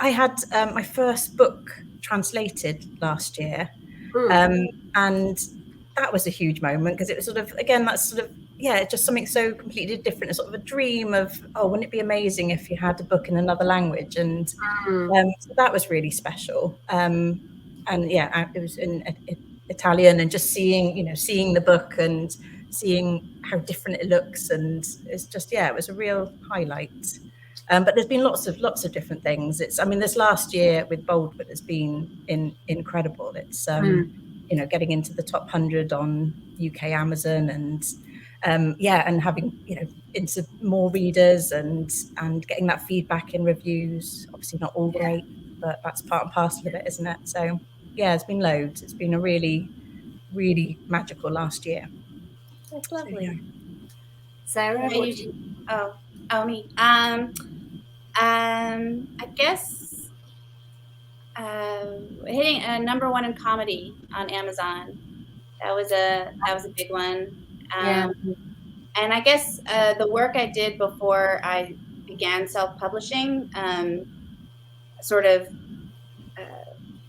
had my first book translated last year, and that was a huge moment because it was sort of, again, that's sort of, just something so completely different. It's sort of a dream of, wouldn't it be amazing if you had a book in another language? And so that was really special. And it was in Italian, and just seeing the book and seeing how different it looks, and it's just, it was a real highlight. But there's been lots of different things. This last year with Boldwood has been incredible. It's getting into the top 100 on UK Amazon, and and having into more readers and getting that feedback in reviews. Obviously not all great, but that's part and parcel of it, isn't it? So it's been loads. It's been a really, really magical last year. That's lovely. Sarah, me. I guess hitting a #1 in comedy on Amazon. That was a big one. And I guess the work I did before I began self-publishing, sort of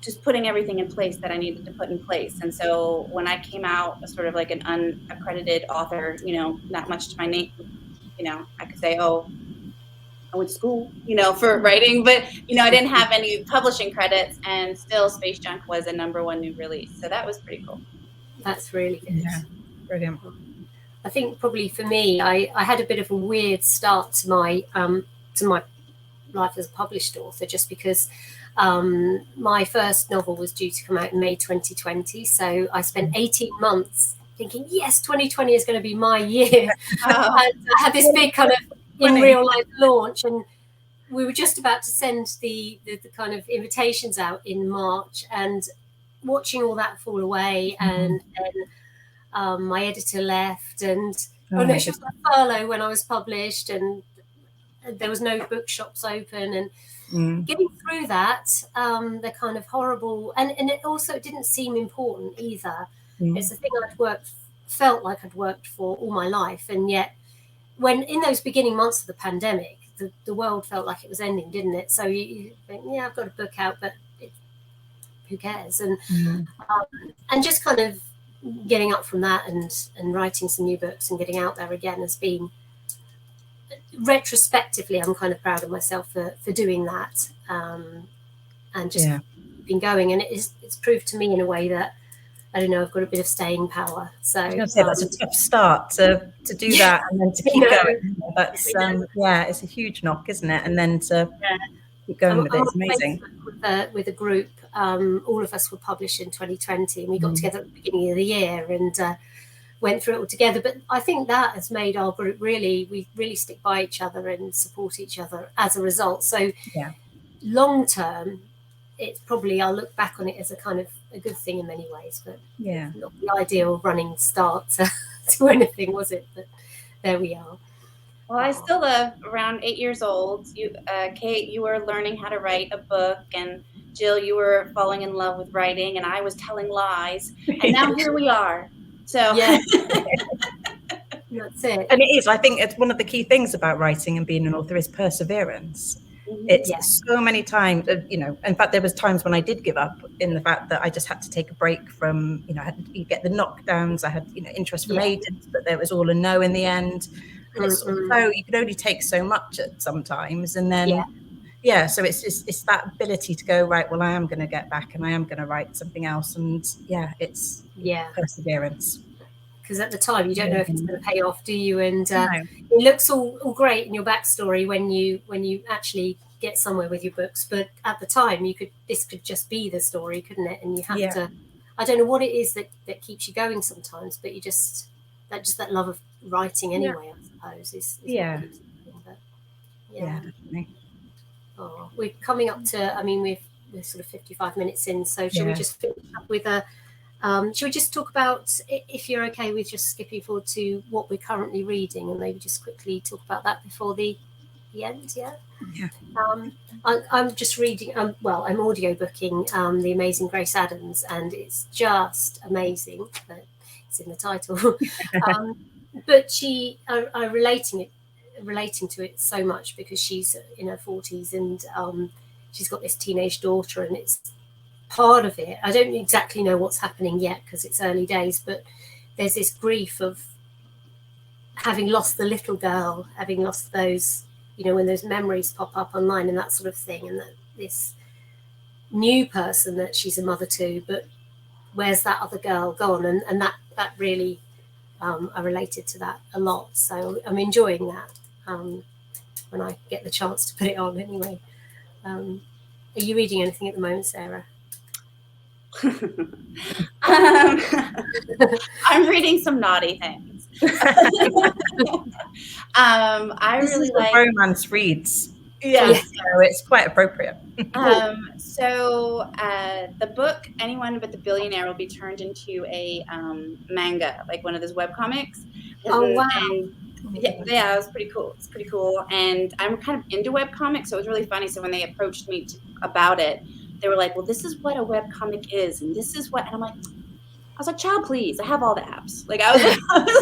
just putting everything in place that I needed to put in place. And so when I came out sort of like an unaccredited author, not much to my name, I could say, I went to school, for writing, but, I didn't have any publishing credits, and still Space Junk was a #1 new release. So that was pretty cool. That's really good. Yeah, brilliant. I think probably for me, I had a bit of a weird start to my life as a published author, just because my first novel was due to come out in May 2020. So I spent 18 months thinking, yes, 2020 is going to be my year. And I had this big kind of in real life launch, and we were just about to send the kind of invitations out in March, and watching all that fall away, and then my editor left, and she was on furlough when I was published, and there was no bookshops open, and getting through that, the kind of horrible, and it also didn't seem important either. It's the thing felt like I'd worked for all my life, and yet when in those beginning months of the pandemic, the world felt like it was ending, didn't it? So you think, I've got a book out, but who cares? And and just kind of getting up from that and writing some new books and getting out there again has been, retrospectively, I'm kind of proud of myself for doing that, and just been going. And it's proved to me in a way that, I don't know, I've got a bit of staying power. So I was going to say that's a tough start to do that and then to keep going. That's it's a huge knock, isn't it? And then to keep going with it. It's amazing. With a group, all of us were published in 2020, and we got together at the beginning of the year and went through it all together. But I think that has made our group we really stick by each other and support each other as a result. So long term, it's probably, I'll look back on it as a kind of a good thing in many ways, but not the ideal running start to anything, was it? But there we are. Well, I still around 8 years old. You, Kate, you were learning how to write a book, and Jill, you were falling in love with writing, and I was telling lies, and now here we are. So that's it. And it is. I think it's one of the key things about writing and being an author is perseverance. It's so many times, in fact, there was times when I did give up, in the fact that I just had to take a break from, I had to get the knockdowns. I had, interest from agents, but there was all a no in the end. And it's so you can only take so much at sometimes. And then, so it's that ability to go, right, well, I am going to get back and I am going to write something else. And it's perseverance. Because at the time you don't know if it's going to pay off, do you? And it looks all great in your backstory when you actually get somewhere with your books, but at the time this could just be the story, couldn't it? And you have to, I don't know what it is that keeps you going sometimes, but you just that love of writing anyway, I suppose, is what keeps you going. But yeah, definitely. Oh, we're coming up to, I mean, we're sort of 55 minutes in, so shall we just finish up with a shall we just talk about, if you're okay with just skipping forward to what we're currently reading, and maybe just quickly talk about that before the end? I'm just reading, well, I'm audiobooking The Amazing Grace Adams, and it's just amazing. It's in the title. But I'm relating to it so much because she's in her 40s, and she's got this teenage daughter, and it's part of it. I don't exactly know what's happening yet because it's early days, but there's this grief of having lost the little girl, having lost those, when those memories pop up online and that sort of thing, and that this new person that she's a mother to, but where's that other girl gone? And that really, I related to that a lot. So I'm enjoying that when I get the chance to put it on anyway. Are you reading anything at the moment, Sarah? I'm reading some naughty things. I this really is like romance reads. Yeah. So it's quite appropriate. So the book Anyone But the Billionaire will be turned into a manga, like one of those webcomics. Oh, wow. And yeah, it was pretty cool. It's pretty cool. And I'm kind of into webcomics, so it was really funny. So when they approached me about it, they were like, well, this is what a webcomic is, and this is what, and I was like, child, please, I have all the apps. Like, I was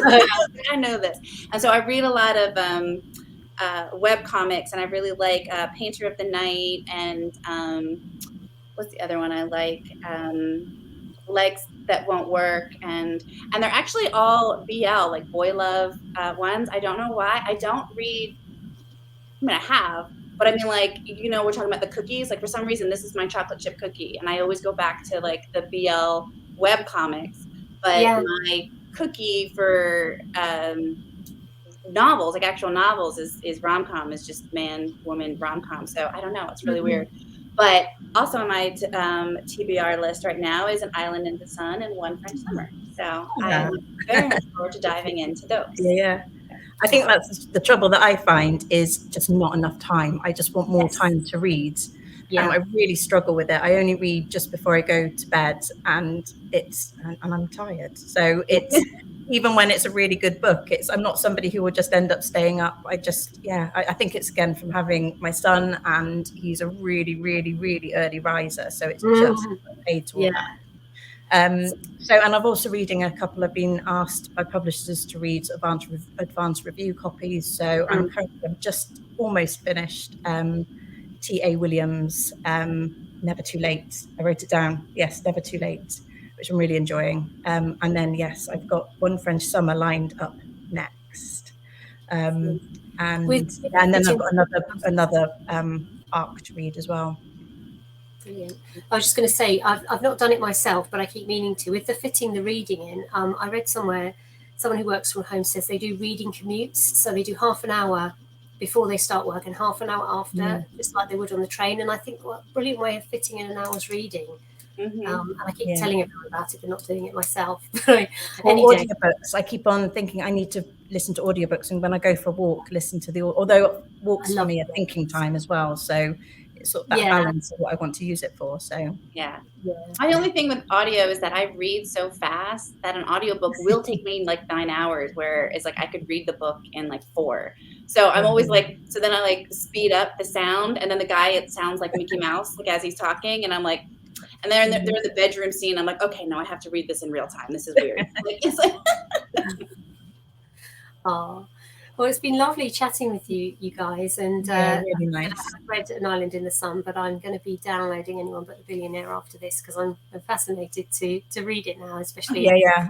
like, I know this. And so I read a lot of web comics, and I really like Painter of the Night, and what's the other one I like? Legs That Won't Work, and they're actually all BL, like boy love ones. I don't know why. I don't read, I mean, I have, but I mean, like, we're talking about the cookies. Like, for some reason, this is my chocolate chip cookie, and I always go back to like the BL web comics. But my cookie for novels, like actual novels, is rom-com, is just man woman rom-com. So I don't know, it's really weird. But also on my TBR list right now is An Island in the Sun and One French Summer. So I look very much forward to diving into those. I think that's the trouble that I find, is just not enough time. I just want more time to read. I really struggle with it. I only read just before I go to bed, and I'm tired. So it's even when it's a really good book, I'm not somebody who will just end up staying up. I think it's again from having my son, and he's a really, really, really early riser. So it's just paid to all that. And I've also reading a couple. I've been asked by publishers to read advanced review copies. So I'm just almost finished T.A. Williams, Never Too Late. I wrote it down. Yes, Never Too Late, which I'm really enjoying. And then, yes, I've got One French Summer lined up next. And then I've got another arc to read as well. Brilliant. I was just going to say, I've not done it myself, but I keep meaning to. With the fitting the reading in, I read somewhere, someone who works from home says they do reading commutes. So they do half an hour before they start work and half an hour after, just like they would on the train. And I think, what a brilliant way of fitting in an hour's reading. And I keep telling everyone about it, but not doing it myself. Audiobooks. I keep on thinking I need to listen to audiobooks, and when I go for a walk, listen to although walks for me are thinking time as well. So it's sort of that balance of what I want to use it for. So my only thing with audio is that I read so fast that an audiobook will take me like 9 hours, where it's like I could read the book in like 4. So I'm always like, so then I like speed up the sound, and then the guy, it sounds like Mickey Mouse, like as he's talking, and I'm like, and they're in the bedroom scene. I'm like, okay, no, I have to read this in real time. This is weird. It's like, oh, well, it's been lovely chatting with you guys, and really nice. I've read An Island in the Sun, but I'm going to be downloading Anyone But the Billionaire after this, because I'm fascinated to read it now, especially.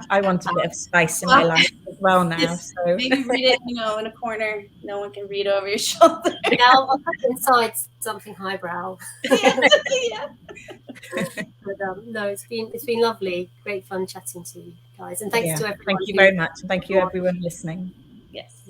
I want a bit of spice in my life as well now. So maybe read it, in a corner. No one can read over your shoulder. Now I'll put inside something highbrow. But no, it's been lovely, great fun chatting to you guys, and thanks to everyone. Thank you very much. Thank you everyone listening. Yes.